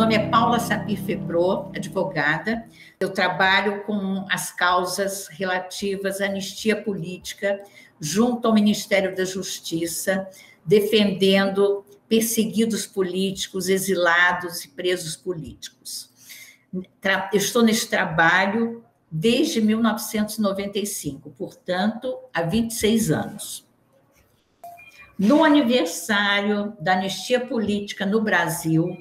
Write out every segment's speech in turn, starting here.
nome é Paula Sapir Febro, advogada. Eu trabalho com as causas relativas à anistia política junto ao Ministério da Justiça, defendendo perseguidos políticos, exilados e presos políticos. Eu estou nesse trabalho desde 1995, portanto, há 26 anos. No aniversário da anistia política no Brasil,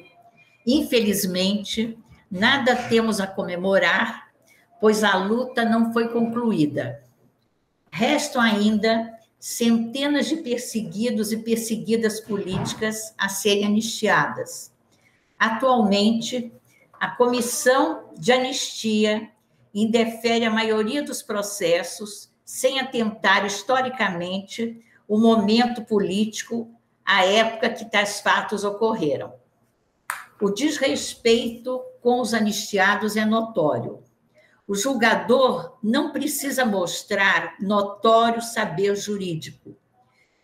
infelizmente, nada temos a comemorar, pois a luta não foi concluída. Restam ainda centenas de perseguidos e perseguidas políticas a serem anistiadas. Atualmente, a Comissão de Anistia indefere a maioria dos processos, sem atentar historicamente o momento político, a época que tais fatos ocorreram. O desrespeito com os anistiados é notório. O julgador não precisa mostrar notório saber jurídico,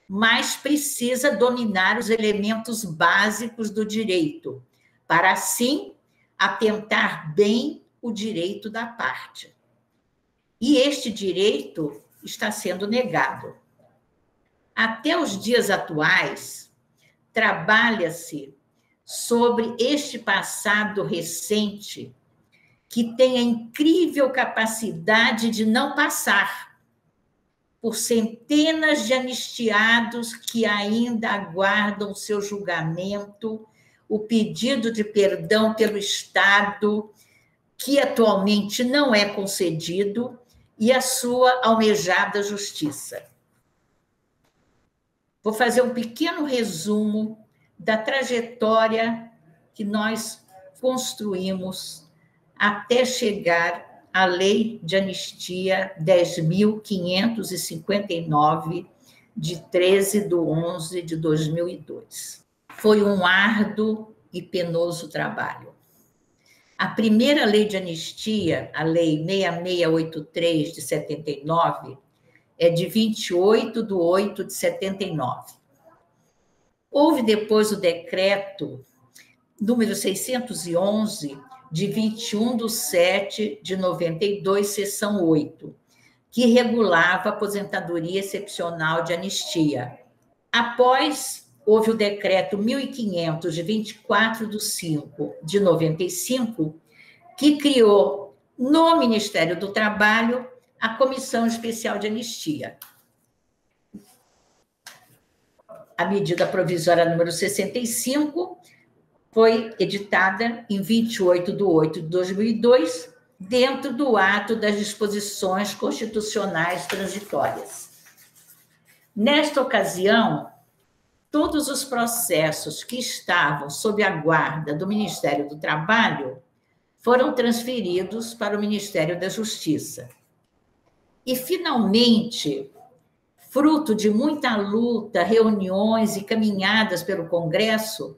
mas precisa dominar os elementos básicos do direito, para assim atentar bem o direito da parte. E este direito está sendo negado. Até os dias atuais, trabalha-se sobre este passado recente que tem a incrível capacidade de não passar por centenas de anistiados que ainda aguardam seu julgamento, o pedido de perdão pelo Estado, que atualmente não é concedido, e a sua almejada justiça. Vou fazer um pequeno resumo da trajetória que nós construímos até chegar à Lei de Anistia 10.559, de 13/11/2002. Foi um árduo e penoso trabalho. A primeira Lei de Anistia, a Lei 6683, de 79, é de 28/8/79. Houve depois o decreto número 611, de 21/7/92, seção 8, que regulava a aposentadoria excepcional de anistia. Após, houve o decreto 1500, de 24/5/95, que criou no Ministério do Trabalho a Comissão Especial de Anistia. A medida provisória número 65 foi editada em 28/8/2002, dentro do ato das disposições constitucionais transitórias. Nesta ocasião, todos os processos que estavam sob a guarda do Ministério do Trabalho foram transferidos para o Ministério da Justiça. E, finalmente, fruto de muita luta, reuniões e caminhadas pelo Congresso,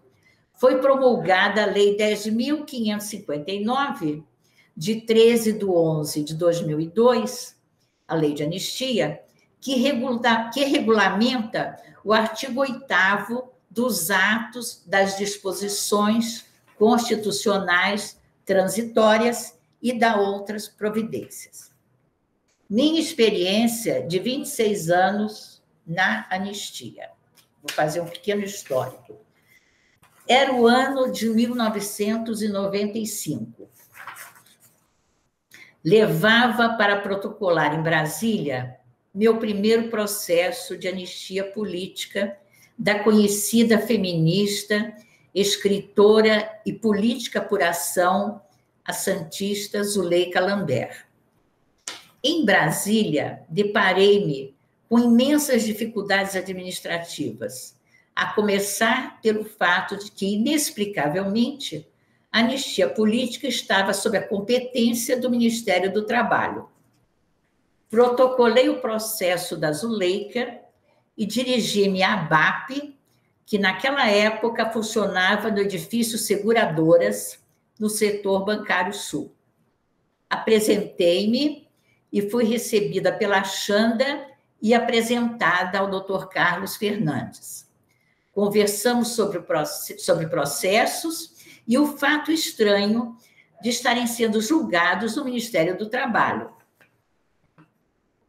foi promulgada a Lei 10.559, de 13/11/2002, a Lei de Anistia, que regulamenta o artigo 8º dos atos das disposições constitucionais transitórias e da outras providências. Minha experiência de 26 anos na anistia. Vou fazer um pequeno histórico. Era o ano de 1995. Levava para protocolar em Brasília meu primeiro processo de anistia política da conhecida feminista, escritora e política por ação, a santista Zuleika Lambert. Em Brasília, deparei-me com imensas dificuldades administrativas, a começar pelo fato de que, inexplicavelmente, a anistia política estava sob a competência do Ministério do Trabalho. Protocolei o processo da Zuleika e dirigi-me à ABAP, que naquela época funcionava no edifício Seguradoras, no setor bancário sul. Apresentei-me e fui recebida pela Xanda e apresentada ao Dr. Carlos Fernandes. Conversamos sobre processos e o fato estranho de estarem sendo julgados no Ministério do Trabalho.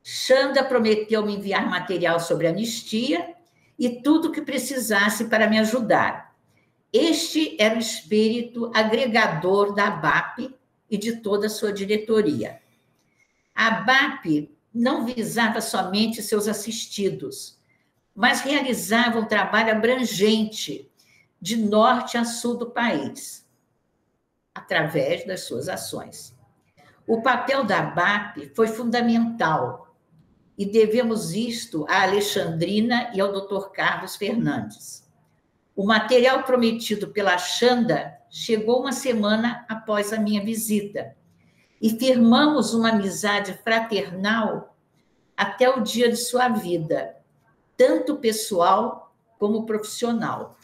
Xanda prometeu me enviar material sobre anistia e tudo o que precisasse para me ajudar. Este era o espírito agregador da ABAP e de toda a sua diretoria. A ABAP não visava somente seus assistidos, mas realizava um trabalho abrangente de norte a sul do país, através das suas ações. O papel da ABAP foi fundamental e devemos isto à Alexandrina e ao Dr. Carlos Fernandes. O material prometido pela Xanda chegou uma semana após a minha visita e firmamos uma amizade fraternal até o dia de sua vida, tanto pessoal como profissional.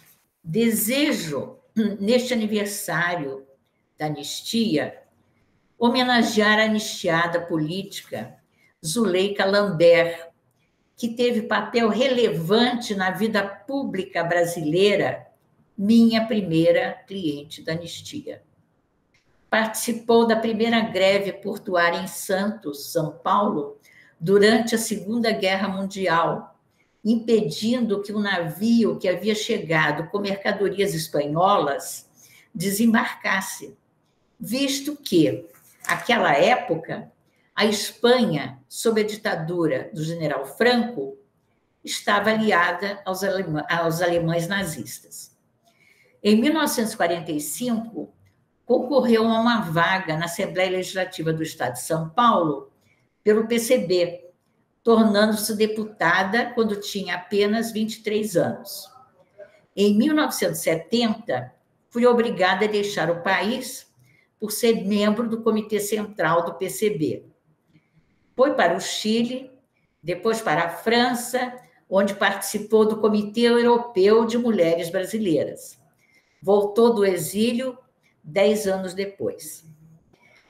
Desejo, neste aniversário da anistia, homenagear a anistiada política Zuleika Lambert, que teve papel relevante na vida pública brasileira, minha primeira cliente da anistia. Participou da primeira greve portuária em Santos, São Paulo, durante a Segunda Guerra Mundial, impedindo que um navio que havia chegado com mercadorias espanholas desembarcasse, visto que, naquela época, a Espanha, sob a ditadura do general Franco, estava aliada aos alemães nazistas. Em 1945, concorreu a uma vaga na Assembleia Legislativa do Estado de São Paulo pelo PCB, tornando-se deputada quando tinha apenas 23 anos. Em 1970, fui obrigada a deixar o país por ser membro do Comitê Central do PCB. Foi para o Chile, depois para a França, onde participou do Comitê Europeu de Mulheres Brasileiras. Voltou do exílio 10 anos depois.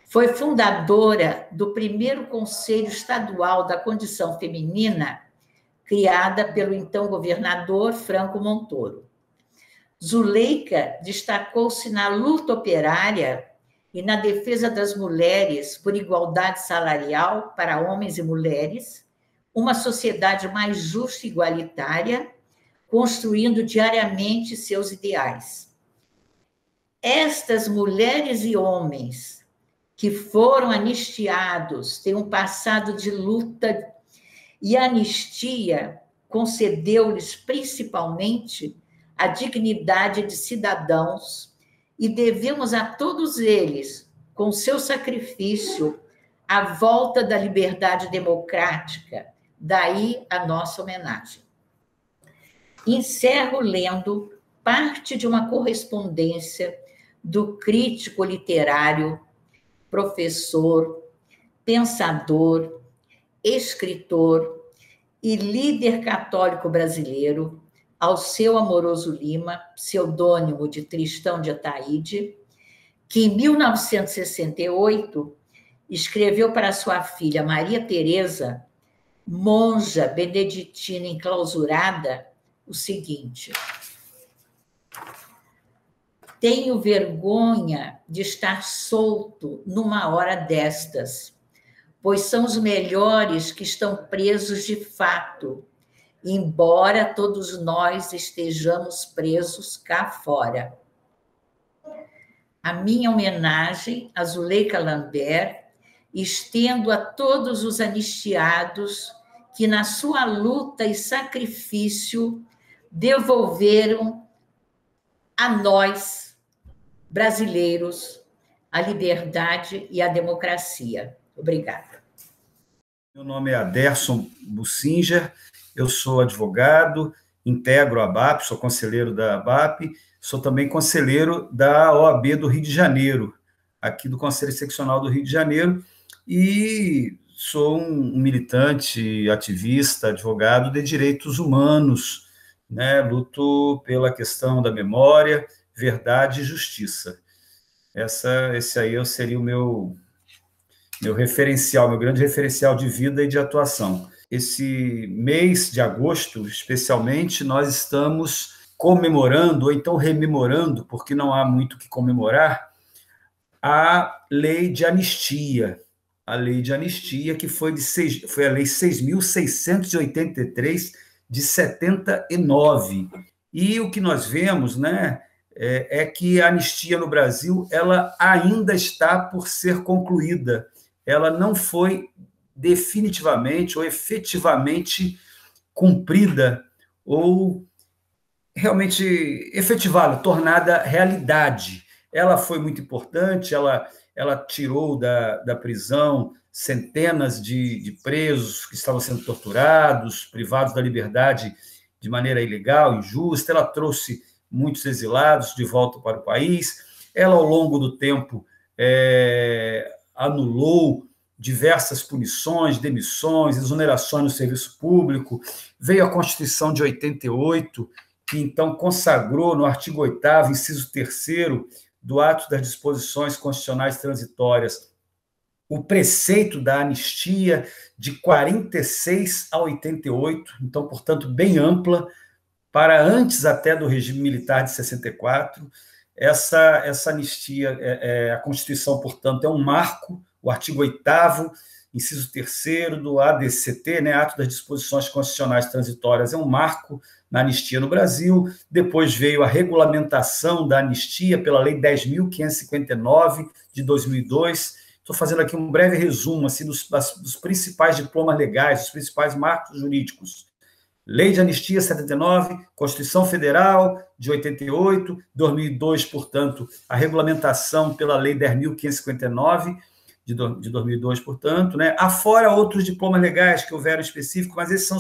Foi fundadora do primeiro Conselho Estadual da Condição Feminina, criada pelo então governador Franco Montoro. Zuleika destacou-se na luta operária e na defesa das mulheres por igualdade salarial para homens e mulheres, uma sociedade mais justa e igualitária, construindo diariamente seus ideais. Estas mulheres e homens que foram anistiados têm um passado de luta e a anistia concedeu-lhes principalmente a dignidade de cidadãos e devemos a todos eles, com seu sacrifício, a volta da liberdade democrática, daí a nossa homenagem. Encerro lendo parte de uma correspondência do crítico literário, professor, pensador, escritor e líder católico brasileiro, Alceu Amoroso Lima, pseudônimo de Tristão de Ataíde, que em 1968 escreveu para sua filha Maria Teresa, monja beneditina enclausurada, o seguinte: tenho vergonha de estar solto numa hora destas, pois são os melhores que estão presos de fato, embora todos nós estejamos presos cá fora. A minha homenagem a Zuleika Lambert estendo a todos os anistiados que, na sua luta e sacrifício, devolveram a nós, brasileiros, a liberdade e a democracia. Obrigada. Meu nome é Aderson Bussinger, eu sou advogado, integro a ABAP, sou conselheiro da ABAP, sou também conselheiro da OAB do Rio de Janeiro, aqui do Conselho Seccional do Rio de Janeiro, e sou um militante, ativista, advogado de direitos humanos, né? Luto pela questão da memória, verdade e justiça. Esse aí seria o meu referencial, meu grande referencial de vida e de atuação. Esse mês de agosto, especialmente, nós estamos comemorando, ou então rememorando, porque não há muito o que comemorar, a lei de anistia. A lei de anistia, que foi a lei 6.683 de 79. E o que nós vemos, né, é que a anistia no Brasil ela ainda está por ser concluída. Ela não foi definitivamente ou efetivamente cumprida ou realmente efetivada, tornada realidade. Ela foi muito importante, ela tirou da prisão centenas de presos que estavam sendo torturados, privados da liberdade de maneira ilegal, injusta, ela trouxe muitos exilados de volta para o país, ela, ao longo do tempo, anulou diversas punições, demissões, exonerações no serviço público, veio a Constituição de 88, que então consagrou no artigo 8º, inciso 3º, do ato das disposições constitucionais transitórias, o preceito da anistia de 46 a 88, então, portanto, bem ampla, para antes até do regime militar de 64. Essa anistia, a Constituição, portanto, é um marco, o artigo 8º, inciso 3º do ADCT, né, Ato das Disposições Constitucionais Transitórias, é um marco na anistia no Brasil. Depois veio a regulamentação da anistia pela Lei 10.559, de 2002. Estou fazendo aqui um breve resumo assim, dos principais diplomas legais, dos principais marcos jurídicos. Lei de Anistia 79, Constituição Federal de 88, 2002, portanto, a regulamentação pela Lei 10.559 de 2002, portanto, né? Afora outros diplomas legais que houveram específicos, mas esses são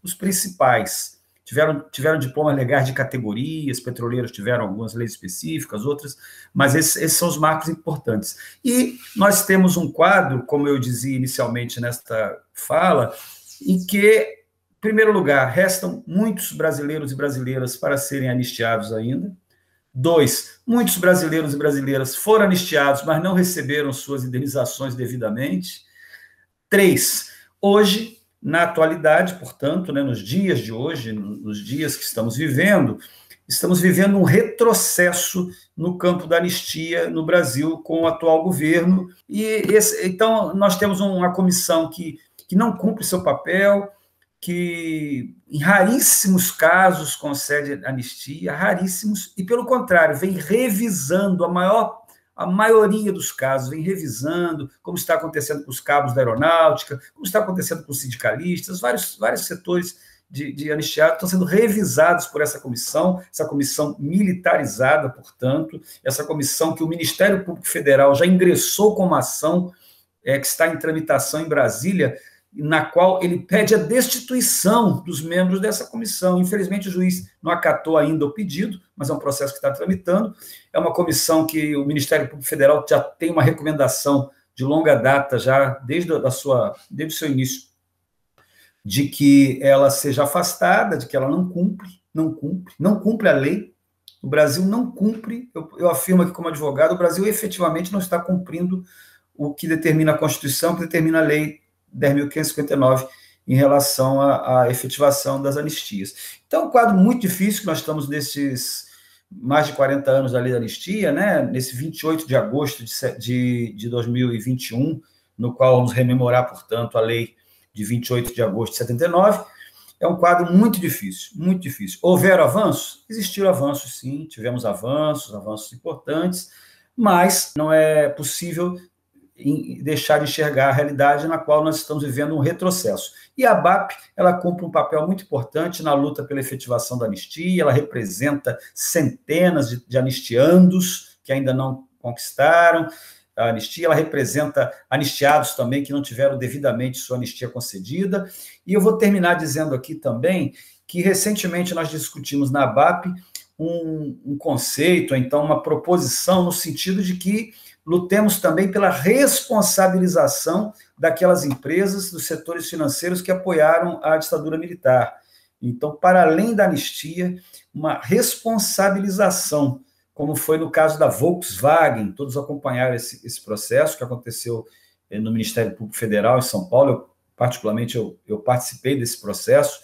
os principais. Tiveram diplomas legais de categorias, petroleiros tiveram algumas leis específicas, outras, mas esses são os marcos importantes. E nós temos um quadro, como eu dizia inicialmente nesta fala, em que, em primeiro lugar, restam muitos brasileiros e brasileiras para serem anistiados ainda. 2, muitos brasileiros e brasileiras foram anistiados, mas não receberam suas indenizações devidamente. 3, hoje, na atualidade, portanto, né, nos dias de hoje, nos dias que estamos vivendo um retrocesso no campo da anistia no Brasil com o atual governo. Então, nós temos uma comissão que não cumpre seu papel, que em raríssimos casos concede anistia, raríssimos, e pelo contrário, vem revisando a maioria dos casos, vem revisando, como está acontecendo com os cabos da aeronáutica, como está acontecendo com os sindicalistas, vários setores de anistiados estão sendo revisados por essa comissão militarizada, portanto, essa comissão que o Ministério Público Federal já ingressou com uma ação que está em tramitação em Brasília, na qual ele pede a destituição dos membros dessa comissão. Infelizmente, o juiz não acatou ainda o pedido, mas é um processo que está tramitando. É uma comissão que o Ministério Público Federal já tem uma recomendação de longa data, já desde o seu início, de que ela seja afastada, de que ela não cumpre a lei. O Brasil não cumpre, eu afirmo aqui como advogado, o Brasil efetivamente não está cumprindo o que determina a Constituição, que determina a lei 10.559 em relação à efetivação das anistias. Então, um quadro muito difícil que nós estamos nesses mais de 40 anos da lei da anistia, né? Nesse 28 de agosto de 2021, no qual vamos rememorar, portanto, a lei de 28 de agosto de 79, é um quadro muito difícil, muito difícil. Houveram avanços? Existiram avanços, sim, tivemos avanços importantes, mas não é possível deixar de enxergar a realidade na qual nós estamos vivendo um retrocesso. E a BAP, ela cumpre um papel muito importante na luta pela efetivação da anistia, ela representa centenas de anistiandos que ainda não conquistaram a anistia, ela representa anistiados também que não tiveram devidamente sua anistia concedida. E eu vou terminar dizendo aqui também que recentemente nós discutimos na BAP um conceito, então uma proposição no sentido de que lutemos também pela responsabilização daquelas empresas, dos setores financeiros que apoiaram a ditadura militar. Então, para além da anistia, uma responsabilização, como foi no caso da Volkswagen, todos acompanharam esse processo que aconteceu no Ministério Público Federal em São Paulo, particularmente eu participei desse processo,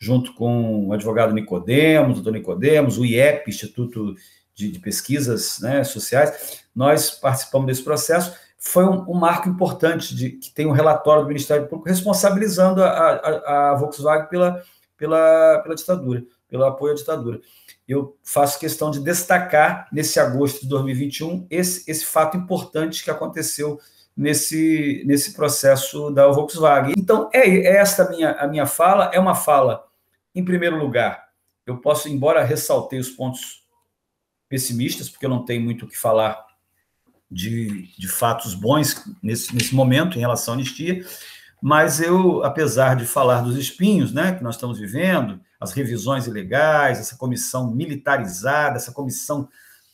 junto com o advogado Nicodemos, doutor Nicodemos, o IEP, Instituto de Pesquisas, né, Sociais, nós participamos desse processo. Foi um marco importante, que tem um relatório do Ministério Público responsabilizando a Volkswagen pela ditadura, pelo apoio à ditadura. Eu faço questão de destacar, nesse agosto de 2021, esse fato importante que aconteceu nesse processo da Volkswagen. Então, esta a minha fala, é uma fala, em primeiro lugar, eu posso, embora ressaltei os pontos pessimistas, porque eu não tenho muito o que falar de fatos bons nesse momento em relação à anistia, mas eu, apesar de falar dos espinhos, né, que nós estamos vivendo, as revisões ilegais, essa comissão militarizada, essa comissão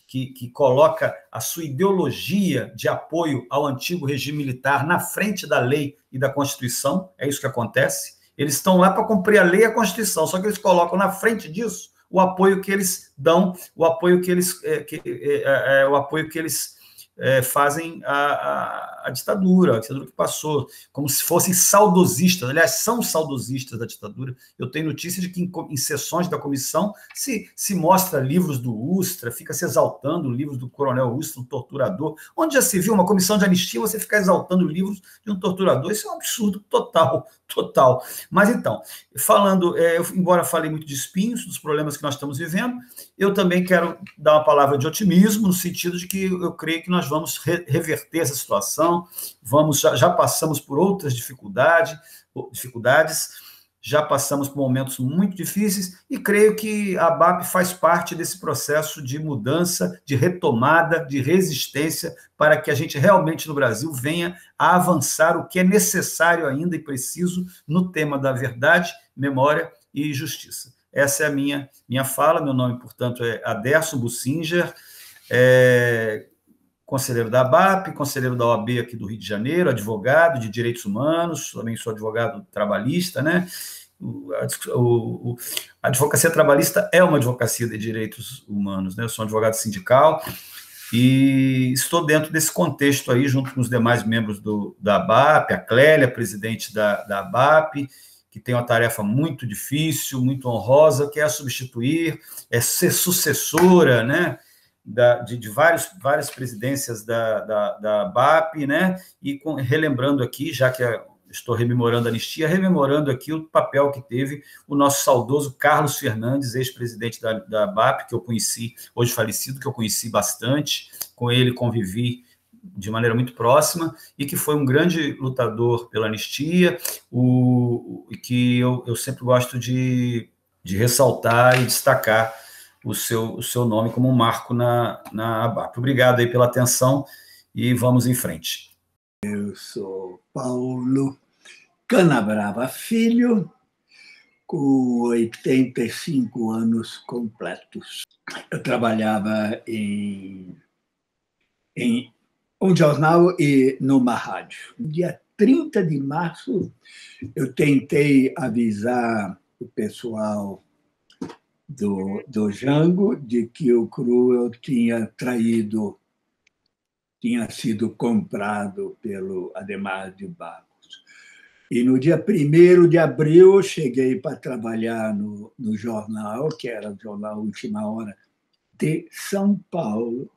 que coloca a sua ideologia de apoio ao antigo regime militar na frente da lei e da Constituição, é isso que acontece. Eles estão lá para cumprir a lei e a Constituição, só que eles colocam na frente disso o apoio que eles dão, o apoio que eles fazem à ditadura que passou, como se fossem saudosistas. Aliás, são saudosistas da ditadura. Eu tenho notícia de que em sessões da comissão se mostra livros do Ustra, fica se exaltando livros do coronel Ustra, um torturador. Onde já se viu uma comissão de anistia você ficar exaltando livros de um torturador? Isso é um absurdo total. Mas então, embora falei muito de espinhos, dos problemas que nós estamos vivendo, eu também quero dar uma palavra de otimismo, no sentido de que eu creio que nós vamos reverter essa situação, já passamos por outras dificuldades, já passamos por momentos muito difíceis, e creio que a ABAP faz parte desse processo de mudança, de retomada, de resistência, para que a gente realmente no Brasil venha a avançar o que é necessário ainda e preciso no tema da verdade, memória e justiça. Essa é a minha fala. Meu nome, portanto, é Aderson Bussinger, conselheiro da ABAP, conselheiro da OAB aqui do Rio de Janeiro, advogado de direitos humanos, também sou advogado trabalhista, né? A advocacia trabalhista é uma advocacia de direitos humanos, né? Eu sou um advogado sindical e estou dentro desse contexto aí, junto com os demais membros da ABAP, a Clélia, presidente da ABAP, que tem uma tarefa muito difícil, muito honrosa, que é substituir, ser sucessora, né, de várias presidências da ABAP, né, e relembrando aqui, já que estou rememorando a anistia, rememorando aqui o papel que teve o nosso saudoso Carlos Fernandes, ex-presidente da ABAP, que eu conheci, hoje falecido, que eu conheci bastante, com ele convivi de maneira muito próxima, e que foi um grande lutador pela anistia, e que eu sempre gosto de ressaltar e destacar o seu nome como um marco na ABAP. Obrigado aí pela atenção e vamos em frente. Eu sou Paulo Canabrava Filho, com 85 anos completos. Eu trabalhava em um jornal e numa rádio. No dia 30 de março, eu tentei avisar o pessoal do Jango de que o Cruel tinha sido comprado pelo Ademar de Barros. E no dia 1º de abril, eu cheguei para trabalhar no jornal, que era o jornal Última Hora de São Paulo.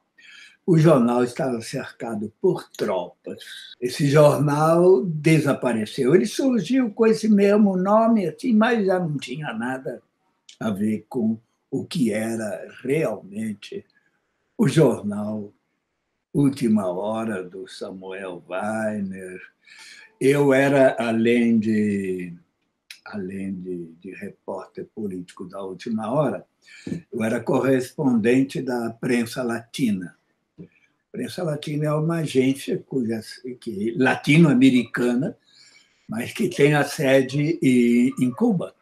O jornal estava cercado por tropas. Esse jornal desapareceu. Ele surgiu com esse mesmo nome, assim, mas já não tinha nada a ver com o que era realmente o jornal Última Hora, do Samuel Weiner. Eu era, além de repórter político da Última Hora, eu era correspondente da Prensa Latina. A Prensa Latina é uma agência latino-americana, mas que tem a sede em Cuba.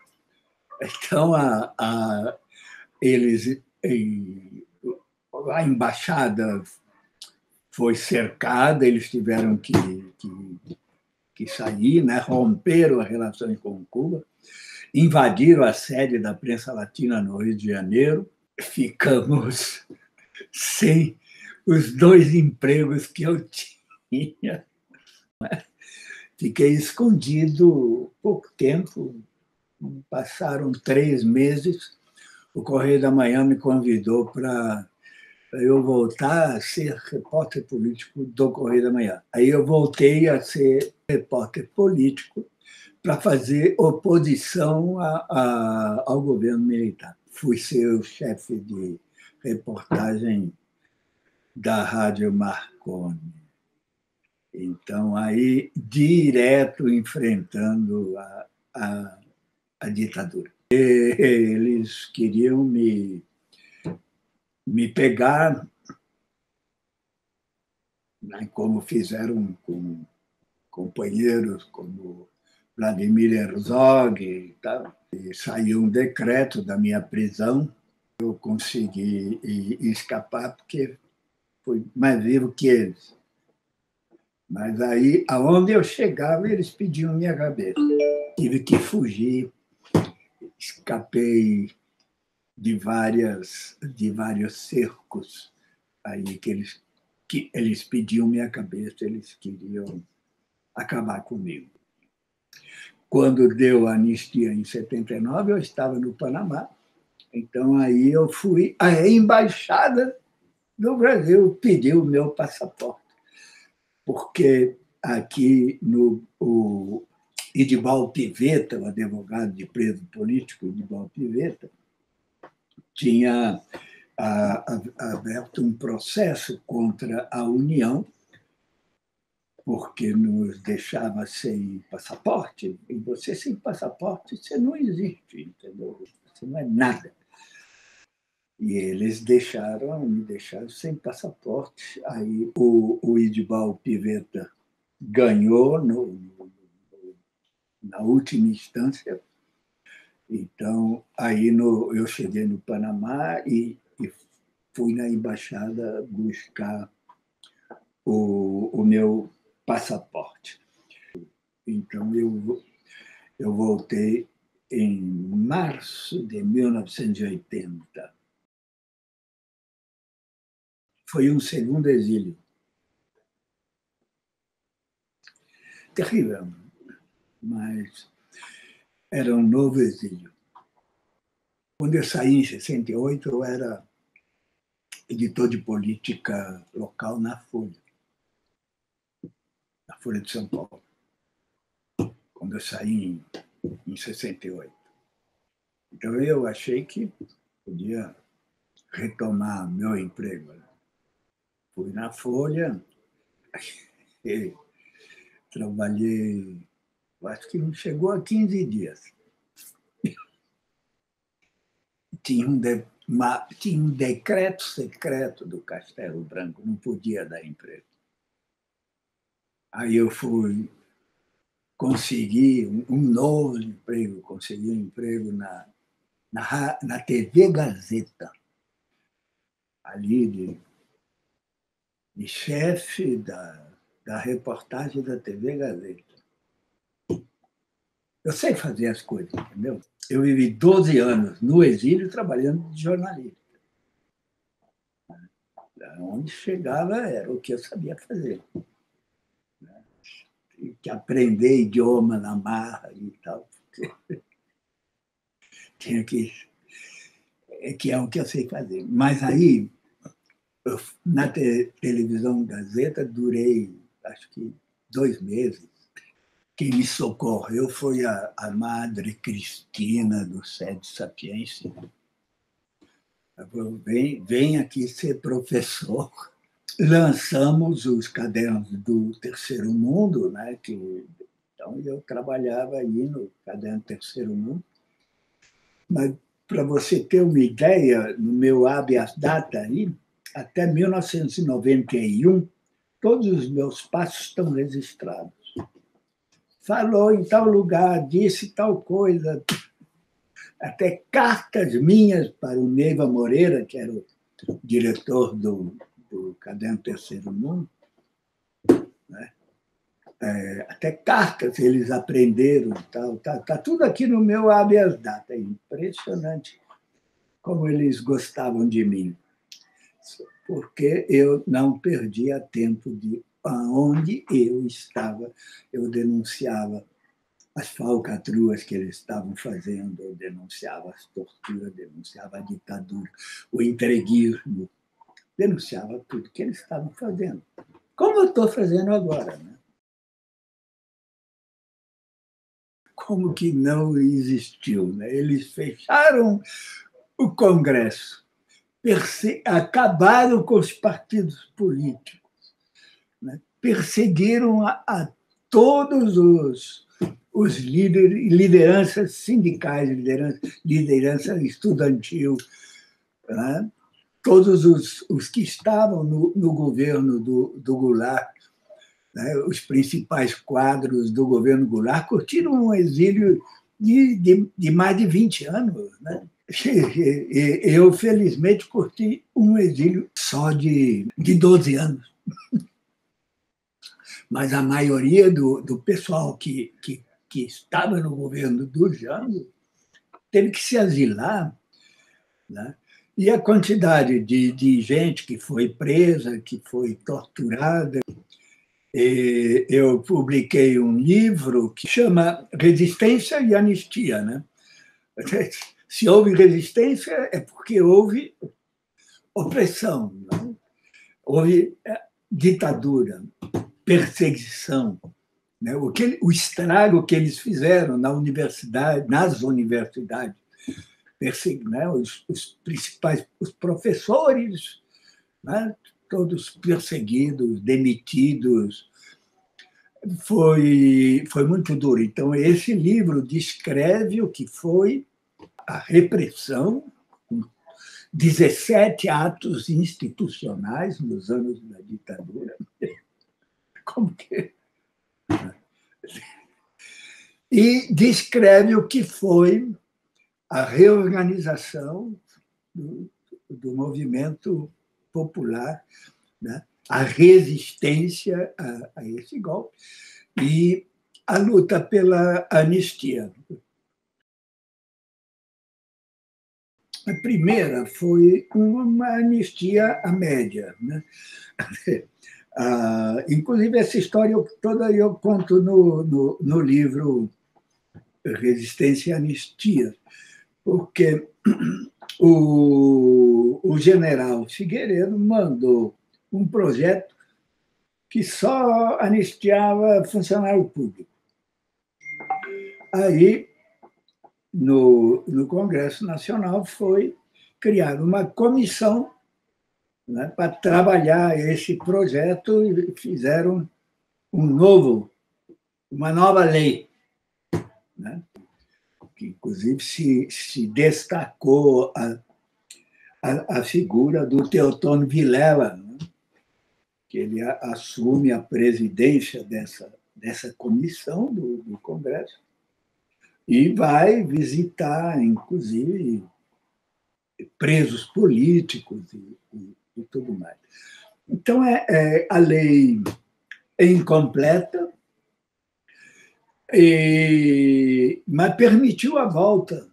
Então, a embaixada foi cercada, eles tiveram que sair, né? Romperam as relações com Cuba, invadiram a sede da Prensa Latina no Rio de Janeiro, ficamos sem os 2 empregos que eu tinha. Fiquei escondido pouco tempo, Passaram 3 meses, o Correio da Manhã me convidou para eu voltar a ser repórter político do Correio da Manhã. Aí eu voltei a ser repórter político para fazer oposição ao governo militar. Fui ser o chefe de reportagem da Rádio Marconi. Então, aí, direto enfrentando a ditadura. Eles queriam me pegar, né, como fizeram com companheiros como Vladimir Herzog e tal. E saiu um decreto da minha prisão. Eu consegui escapar porque fui mais vivo que eles. Mas aí, aonde eu chegava, eles pediam minha cabeça. Tive que fugir, escapei de vários cercos aí que eles pediam minha cabeça, eles queriam acabar comigo. Quando deu a anistia em 79, eu estava no Panamá. Então, aí eu fui à embaixada do Brasil pedir o meu passaporte, porque aqui o Idibal Pivetta, o advogado de preso político, Idibal Pivetta, tinha aberto um processo contra a União, porque nos deixava sem passaporte, e você sem passaporte, você não existe, entendeu? Você não é nada. E eles me deixaram sem passaporte. Aí o Idibal Pivetta ganhou na última instância. Então, aí eu cheguei no Panamá e fui na embaixada buscar o meu passaporte. Então, eu voltei em março de 1980. Foi um segundo exílio. Terrível, mas era um novo exílio. Quando eu saí em 68, eu era editor de política local na Folha de São Paulo, quando eu saí em 68. Então, eu achei que podia retomar meu emprego. Fui na Folha e trabalhei, acho que não chegou a 15 dias. Tinha um decreto secreto do Castelo Branco, não podia dar emprego. Aí eu consegui um novo emprego, consegui um emprego na TV Gazeta, ali de chefe da reportagem da TV Gazeta. Eu sei fazer as coisas, entendeu? Eu vivi 12 anos no exílio trabalhando de jornalista. Onde chegava era o que eu sabia fazer. Tinha que aprender idioma na marra e tal. Tinha que é o que eu sei fazer. Mas aí, na televisão Gazeta, durei, acho que 2 meses. Quem me socorreu foi a Madre Cristina, do Sede Sapiense. Vem aqui ser professor. Lançamos os cadernos do Terceiro Mundo, né? Então, eu trabalhava aí no caderno Terceiro Mundo. Mas, para você ter uma ideia, no meu habeas data, aí, até 1991, todos os meus passos estão registrados. Falou em tal lugar, disse tal coisa. Até cartas minhas para o Neiva Moreira, que era o diretor do Caderno Terceiro Mundo, né? Até cartas eles aprenderam. Tá tudo aqui no meu habeas data. É impressionante como eles gostavam de mim, porque eu não perdia tempo de aonde eu estava. Eu denunciava as falcatruas que eles estavam fazendo, eu denunciava as torturas, denunciava a ditadura, o entreguismo, denunciava tudo que eles estavam fazendo. Como eu estou fazendo agora, né? Como que não existiu, né? Eles fecharam o Congresso, acabaram com os partidos políticos, né? Perseguiram a todos os líderes, lideranças sindicais, liderança estudantil, né? Todos os que estavam no governo do Goulart, né? Os principais quadros do governo Goulart curtiram um exílio de mais de 20 anos, né? Eu, felizmente, curti um exílio só de 12 anos. Mas a maioria do pessoal que estava no governo do Jango teve que se asilar, né? E a quantidade de gente que foi presa, que foi torturada. Eu publiquei um livro que chama Resistência e Anistia, né? Se houve resistência, é porque houve opressão, né? Houve ditadura, perseguição, né? O estrago que eles fizeram nas universidades, né? Os principais, os professores, né? Todos perseguidos, demitidos, foi muito duro. Então, esse livro descreve o que foi a repressão, 17 atos institucionais nos anos da ditadura. Como que... E descreve o que foi a reorganização do movimento popular, né? A resistência a esse golpe e a luta pela anistia. A primeira foi uma anistia à média, né? Inclusive, essa história toda eu conto no livro Resistência e Anistia, porque o general Figueiredo mandou um projeto que só anistiava funcionário público. Aí, no Congresso Nacional, foi criada uma comissão, né, para trabalhar esse projeto e fizeram uma nova lei, né, que, inclusive, se destacou a figura do Teotônio Vilela, né, que ele assume a presidência dessa comissão do Congresso e vai visitar, inclusive, presos políticos e tudo mais. Então, a lei é incompleta, mas permitiu a volta,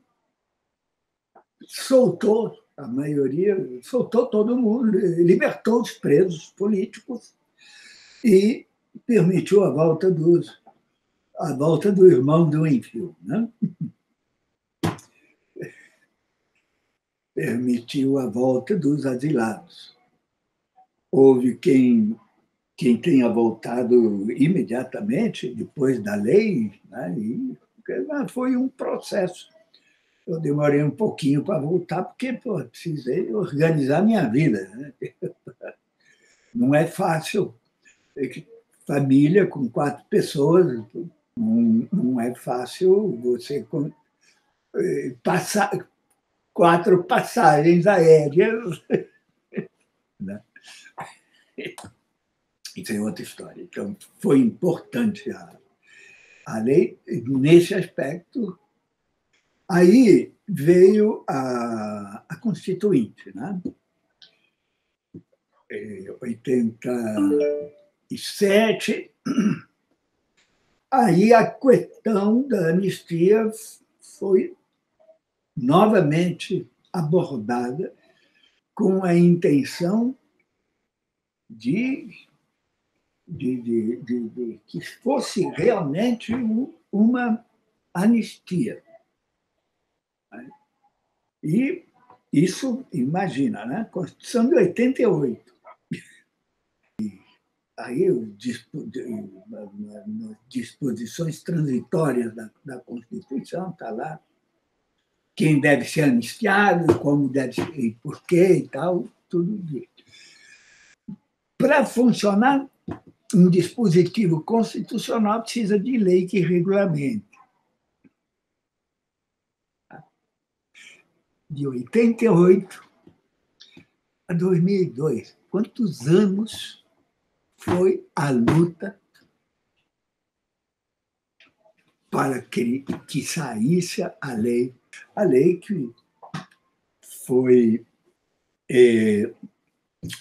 soltou a maioria, soltou todo mundo, libertou os presos políticos e permitiu a volta do irmão do Enfield, né? Permitiu a volta dos asilados. Houve quem tenha voltado imediatamente depois da lei, né? E foi um processo. Eu demorei um pouquinho para voltar, porque precisei organizar minha vida, né? Não é fácil. Família com 4 pessoas, não é fácil você passar 4 passagens aéreas, né? Isso é outra história. Então, foi importante a lei nesse aspecto. Aí veio a Constituinte, né? 87. Aí a questão da anistia foi novamente abordada com a intenção de que fosse realmente uma anistia. E isso, imagina, né? Constituição de 88. Aí, disposições transitórias da Constituição, está lá quem deve ser anistiado, como deve ser, e por quê e tal, tudo isso. Para funcionar, um dispositivo constitucional precisa de lei que regulamente. De 88 a 2002, quantos anos foi a luta para que saísse a lei que foi...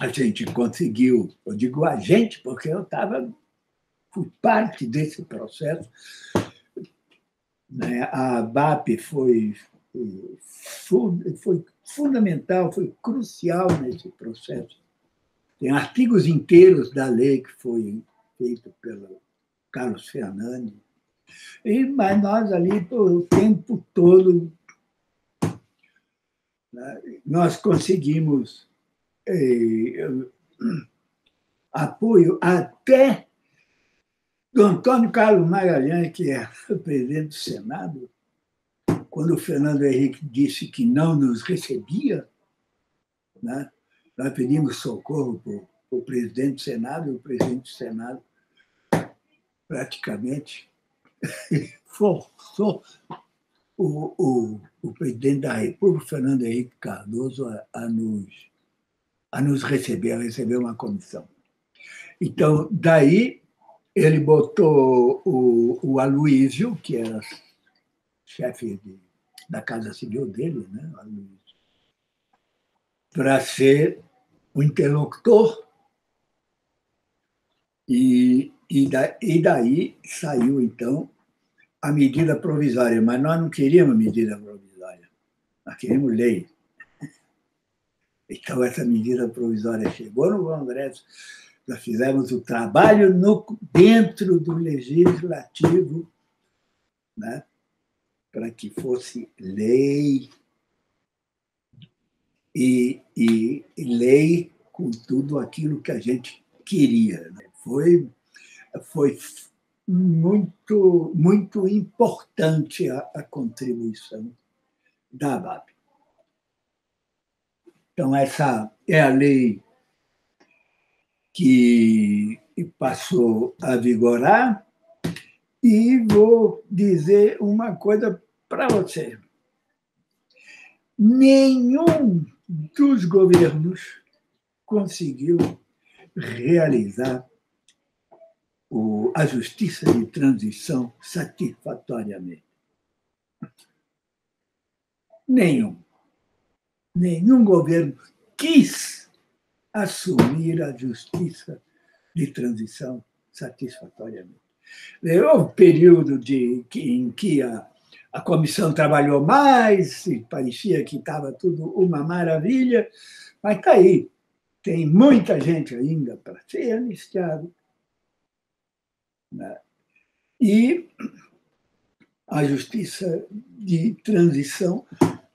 a gente conseguiu, eu digo a gente, porque eu fui parte desse processo, né? A ABAP foi fundamental, foi crucial nesse processo. Tem artigos inteiros da lei que foi feito pelo Carlos Fernandes, mas nós ali, o tempo todo, né, nós conseguimos apoio até do Antônio Carlos Magalhães, que é o presidente do Senado, quando o Fernando Henrique disse que não nos recebia, né, nós pedimos socorro para o presidente do Senado, e o presidente do Senado praticamente forçou o presidente da República, Fernando Henrique Cardoso, a nos receber, a receber uma comissão. Então, daí, ele botou o Aloysio, que era chefe da Casa Civil dele, né, para ser o interlocutor. E daí saiu, então, a medida provisória. Mas nós não queríamos medida provisória, nós queríamos lei. Então, essa medida provisória chegou no Congresso, nós fizemos o trabalho dentro do Legislativo, né, para que fosse lei, e lei com tudo aquilo que a gente queria. Foi muito, muito importante a contribuição da ABAP. Então, essa é a lei que passou a vigorar, e vou dizer uma coisa para você. Nenhum dos governos conseguiu realizar a justiça de transição satisfatoriamente. Nenhum. Nenhum governo quis assumir a justiça de transição satisfatoriamente. Houve um período em que a comissão trabalhou mais, e parecia que estava tudo uma maravilha, mas está aí. Tem muita gente ainda para ser anistiada. E a justiça de transição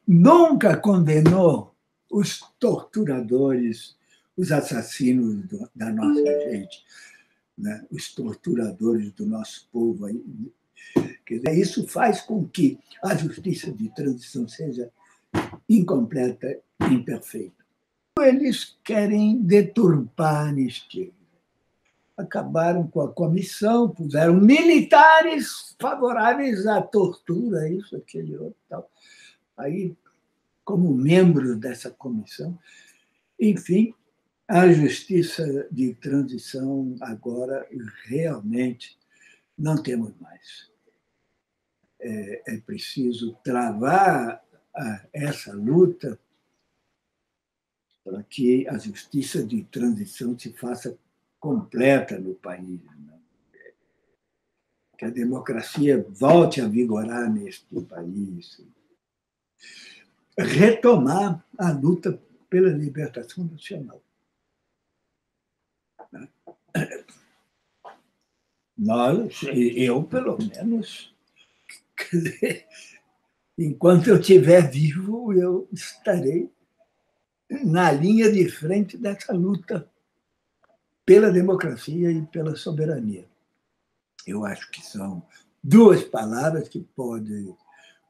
nunca condenou os torturadores, os assassinos da nossa gente, né? Os torturadores do nosso povo. Quer dizer, isso faz com que a justiça de transição seja incompleta e imperfeita. Eles querem deturpar a anistia. Acabaram com a comissão, puseram militares favoráveis à tortura, isso, aquele outro, tal. Aí, como membros dessa comissão, enfim, a justiça de transição agora realmente não temos mais. É preciso travar essa luta para que a justiça de transição se faça completa no país, né? Que a democracia volte a vigorar neste país. Retomar a luta pela libertação nacional. Eu, pelo menos, Quer dizer, enquanto eu estiver vivo, eu estarei na linha de frente dessa luta pela democracia e pela soberania. Eu acho que são duas palavras que podem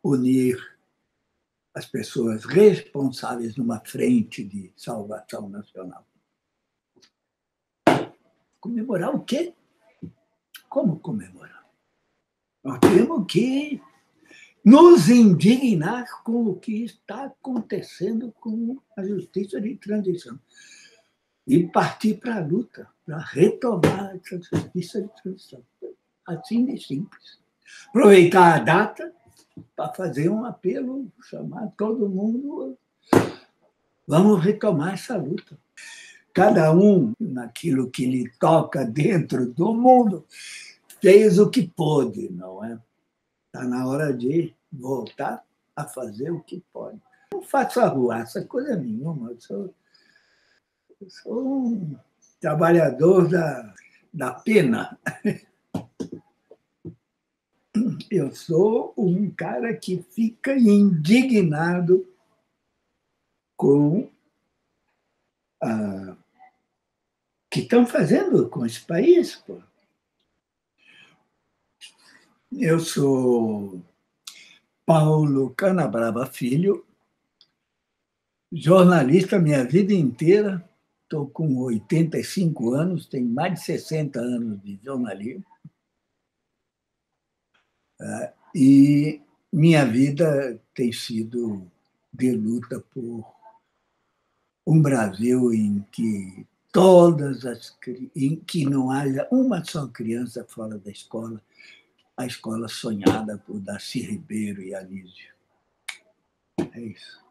unir as pessoas responsáveis numa frente de salvação nacional. Comemorar o quê? Como comemorar? Nós temos que nos indignar com o que está acontecendo com a justiça de transição e partir para a luta, para retomar essa justiça de transição. Assim de simples. Aproveitar a data para fazer um apelo, chamar todo mundo. Vamos retomar essa luta. Cada um, naquilo que lhe toca dentro do mundo, fez o que pôde, não é? Está na hora de voltar a fazer o que pode. Não faço arruaça, coisa nenhuma. Eu sou um trabalhador da pena. Eu sou um cara que fica indignado com o que estão fazendo com esse país. Pô. Eu sou Paulo Canabrava Filho, jornalista minha vida inteira. Estou com 85 anos, tenho mais de 60 anos de jornalismo. E minha vida tem sido de luta por um Brasil em que em que não haja uma só criança fora da escola, a escola sonhada por Darcy Ribeiro e Anísio. É isso.